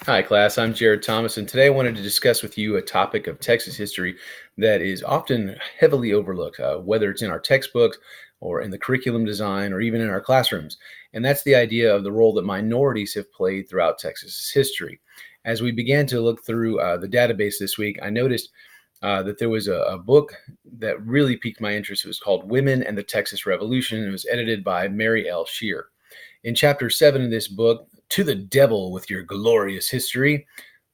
Hi, class. I'm Jared Thomas, and today I wanted to discuss with you a topic of Texas history that is often heavily overlooked, whether it's in our textbooks or in the curriculum design or even in our classrooms. And that's the idea of the role that minorities have played throughout Texas's history. As we began to look through the database this week, I noticed that there was a book that really piqued my interest. It was called Women and the Texas Revolution, and it was edited by Mary L. Shear. In chapter 7 of this book, To the Devil with Your Glorious History,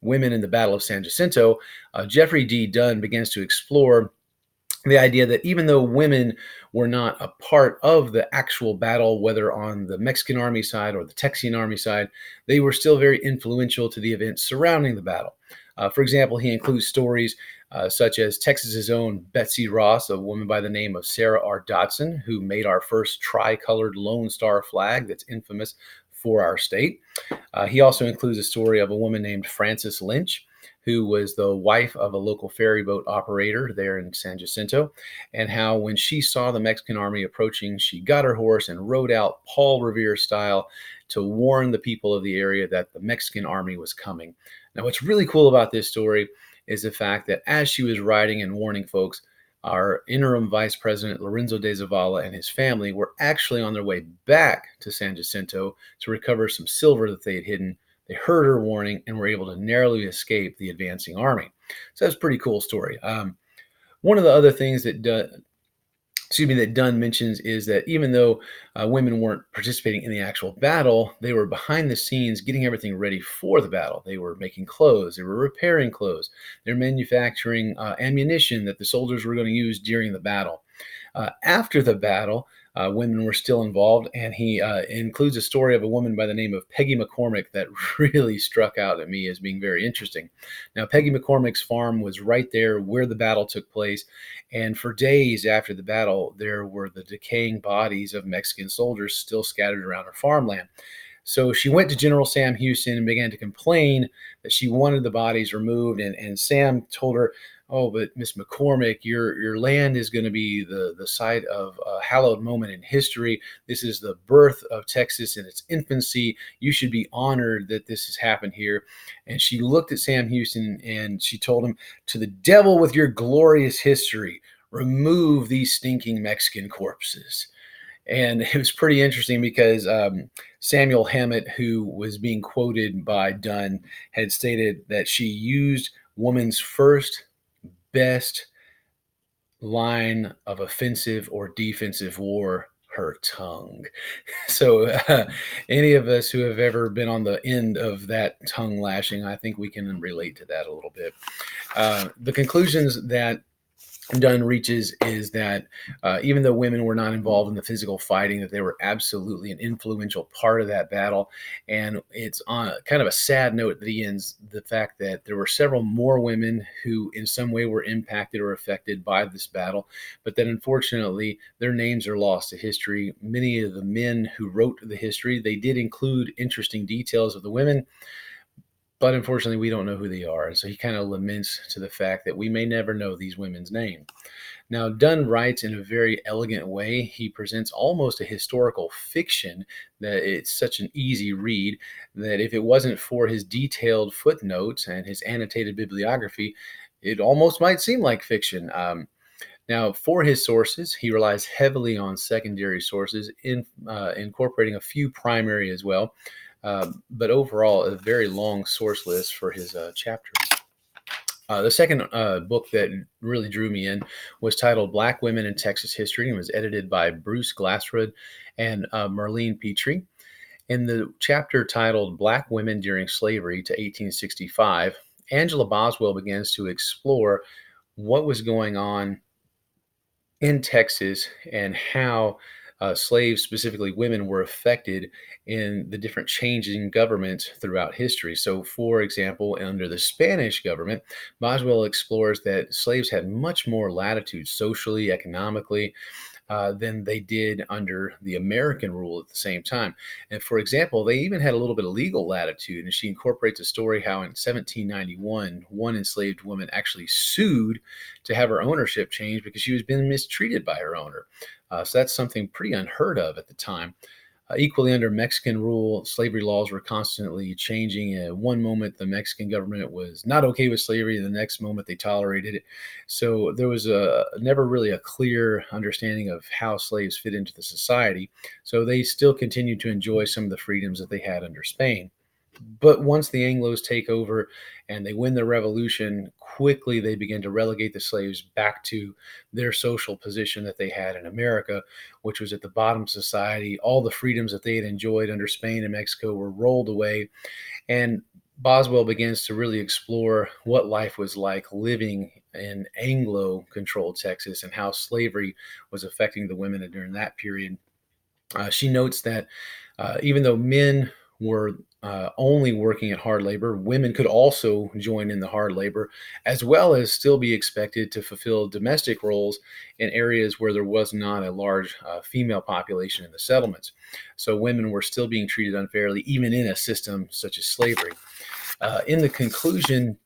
Women in the Battle of San Jacinto, Jeffrey D. Dunn begins to explore the idea that even though women were not a part of the actual battle, whether on the Mexican army side or the Texian army side, they were still very influential to the events surrounding the battle. For example, he includes stories such as Texas's own Betsy Ross, a woman by the name of Sarah R. Dodson, who made our first tricolored Lone Star flag that's infamous for our state. He also includes a story of a woman named Frances Lynch, who was the wife of a local ferry boat operator there in San Jacinto, and how when she saw the Mexican army approaching, she got her horse and rode out Paul Revere style to warn the people of the area that the Mexican army was coming. Now, what's really cool about this story is the fact that as she was riding and warning folks, our interim vice president, Lorenzo de Zavala, and his family were actually on their way back to San Jacinto to recover some silver that they had hidden. They heard her warning and were able to narrowly escape the advancing army. So that's a pretty cool story. One of the other things that Dunn mentions is that even though women weren't participating in the actual battle, they were behind the scenes getting everything ready for the battle. They were making clothes, they were repairing clothes, they're manufacturing ammunition that the soldiers were going to use during the battle. After the battle, women were still involved, and he includes a story of a woman by the name of Peggy McCormick that really struck out at me as being very interesting. Now, Peggy McCormick's farm was right there where the battle took place, and for days after the battle, there were the decaying bodies of Mexican soldiers still scattered around her farmland. So she went to General Sam Houston and began to complain that she wanted the bodies removed. And Sam told her, "Oh, but Miss McCormick, your land is going to be the site of a hallowed moment in history. This is the birth of Texas in its infancy. You should be honored that this has happened here." And she looked at Sam Houston and she told him, "To the devil with your glorious history. Remove these stinking Mexican corpses." And it was pretty interesting because Samuel Hammett, who was being quoted by Dunn, had stated that she used woman's first best line of offensive or defensive war, her tongue. So, any of us who have ever been on the end of that tongue lashing, I think we can relate to that a little bit. The conclusions that Dunn reaches is that even though women were not involved in the physical fighting, that they were absolutely an influential part of that battle. And it's on kind of a sad note that he ends the fact that there were several more women who, in some way, were impacted or affected by this battle, but that unfortunately their names are lost to history. Many of the men who wrote the history, they did include interesting details of the women, but unfortunately, we don't know who they are. And so he kind of laments to the fact that we may never know these women's name. Now, Dunn writes in a very elegant way. He presents almost a historical fiction that it's such an easy read that if it wasn't for his detailed footnotes and his annotated bibliography, it almost might seem like fiction. Now, for his sources, he relies heavily on secondary sources, incorporating a few primary as well. But overall, a very long source list for his chapters. The second book that really drew me in was titled Black Women in Texas History and was edited by Bruce Glassrud and Marlene Petrie. In the chapter titled Black Women During Slavery to 1865, Angela Boswell begins to explore what was going on in Texas and how slaves, specifically women, were affected in the different changing governments throughout history. So, for example, under the Spanish government, Boswell explores that slaves had much more latitude socially, economically, than they did under the American rule at the same time. And for example, they even had a little bit of legal latitude. And she incorporates a story how in 1791, one enslaved woman actually sued to have her ownership changed because she was being mistreated by her owner. So that's something pretty unheard of at the time. Equally, under Mexican rule, slavery laws were constantly changing. One moment, the Mexican government was not okay with slavery, the next moment, they tolerated it. So there was never really a clear understanding of how slaves fit into the society. So they still continued to enjoy some of the freedoms that they had under Spain. But once the Anglos take over and they win the revolution, quickly they begin to relegate the slaves back to their social position that they had in America, which was at the bottom of society. All the freedoms that they had enjoyed under Spain and Mexico were rolled away. And Boswell begins to really explore what life was like living in Anglo controlled Texas and how slavery was affecting the women during that period. She notes that even though men were only working at hard labor, women could also join in the hard labor, as well as still be expected to fulfill domestic roles in areas where there was not a large female population in the settlements. So women were still being treated unfairly, even in a system such as slavery. In the conclusion,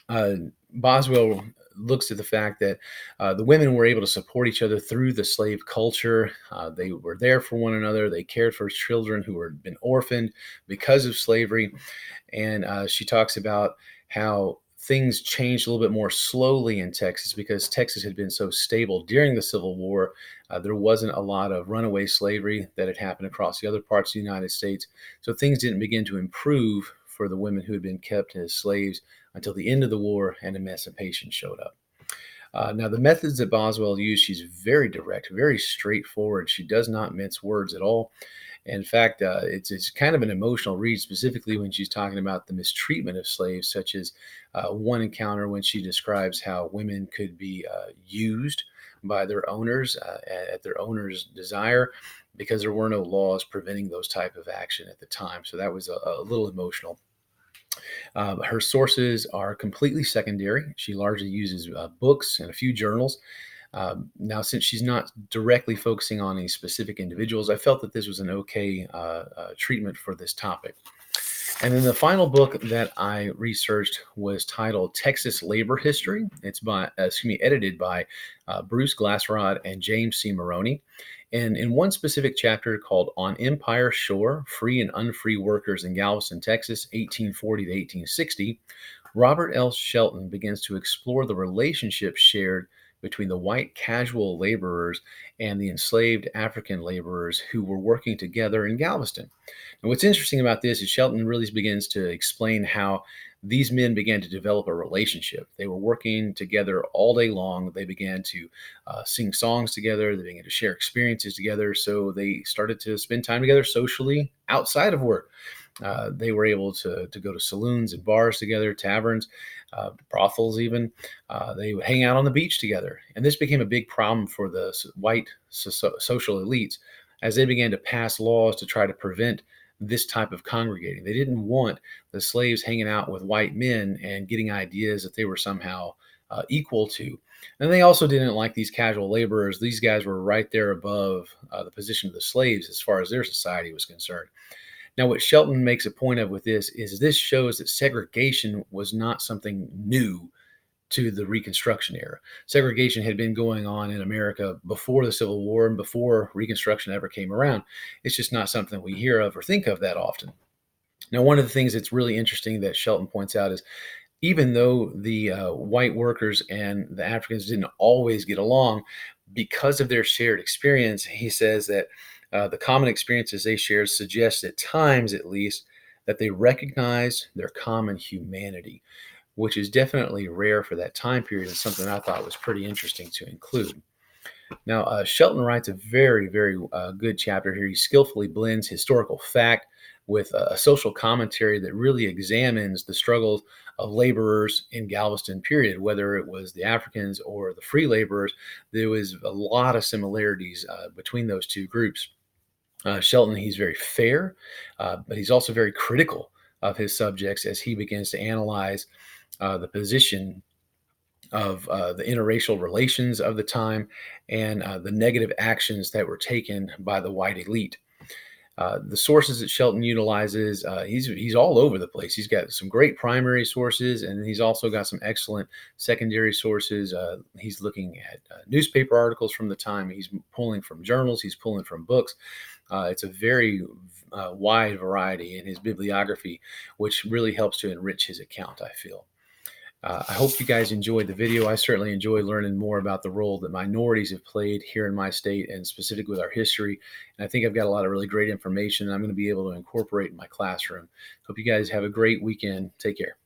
uh, Boswell looks at the fact that the women were able to support each other through the slave culture. They were there for one another. They cared for children who had been orphaned because of slavery. And she talks about how things changed a little bit more slowly in Texas because Texas had been so stable during the Civil War. There wasn't a lot of runaway slavery that had happened across the other parts of the United States. So things didn't begin to improve for the women who had been kept as slaves until the end of the war and emancipation showed up. Now, the methods that Boswell used, she's very direct, very straightforward. She does not mince words at all. In fact, it's kind of an emotional read, specifically when she's talking about the mistreatment of slaves, such as one encounter when she describes how women could be used by their owners at their owner's desire because there were no laws preventing those type of action at the time. So that was a little emotional. Her sources are completely secondary. She largely uses books and a few journals. Now, since she's not directly focusing on any specific individuals, I felt that this was an okay treatment for this topic. And then the final book that I researched was titled Texas Labor History. It's edited by Bruce Glassrod and James C. Maroney. And in one specific chapter called On Empire Shore, Free and Unfree Workers in Galveston, Texas, 1840 to 1860, Robert L. Shelton begins to explore the relationship shared between the white casual laborers and the enslaved African laborers who were working together in Galveston. And what's interesting about this is Shelton really begins to explain how these men began to develop a relationship. They were working together all day long. They began to sing songs together. They began to share experiences together. So they started to spend time together socially outside of work. They were able to go to saloons and bars together, taverns, brothels even. They would hang out on the beach together. And this became a big problem for the white social elites as they began to pass laws to try to prevent this type of congregating. They didn't want the slaves hanging out with white men and getting ideas that they were somehow equal to. And they also didn't like these casual laborers. These guys were right there above the position of the slaves as far as their society was concerned. Now, what Shelton makes a point of with this is this shows that segregation was not something new to the Reconstruction era. Segregation had been going on in America before the Civil War and before Reconstruction ever came around. It's just not something we hear of or think of that often. Now, one of the things that's really interesting that Shelton points out is even though the white workers and the Africans didn't always get along, because of their shared experience, he says that the common experiences they shared suggest at times, at least, that they recognized their common humanity, which is definitely rare for that time period and something I thought was pretty interesting to include. Now, Shelton writes a very, very good chapter here. He skillfully blends historical fact with a social commentary that really examines the struggles of laborers in Galveston period, whether it was the Africans or the free laborers. There was a lot of similarities between those two groups. Shelton, he's very fair, but he's also very critical of his subjects as he begins to analyze the position of the interracial relations of the time and the negative actions that were taken by the white elite. The sources that Shelton utilizes, he's all over the place. He's got some great primary sources, and he's also got some excellent secondary sources. He's looking at newspaper articles from the time. He's pulling from journals. He's pulling from books. It's a very wide variety in his bibliography, which really helps to enrich his account, I feel. I hope you guys enjoyed the video. I certainly enjoy learning more about the role that minorities have played here in my state and specific with our history. And I think I've got a lot of really great information I'm going to be able to incorporate in my classroom. Hope you guys have a great weekend. Take care.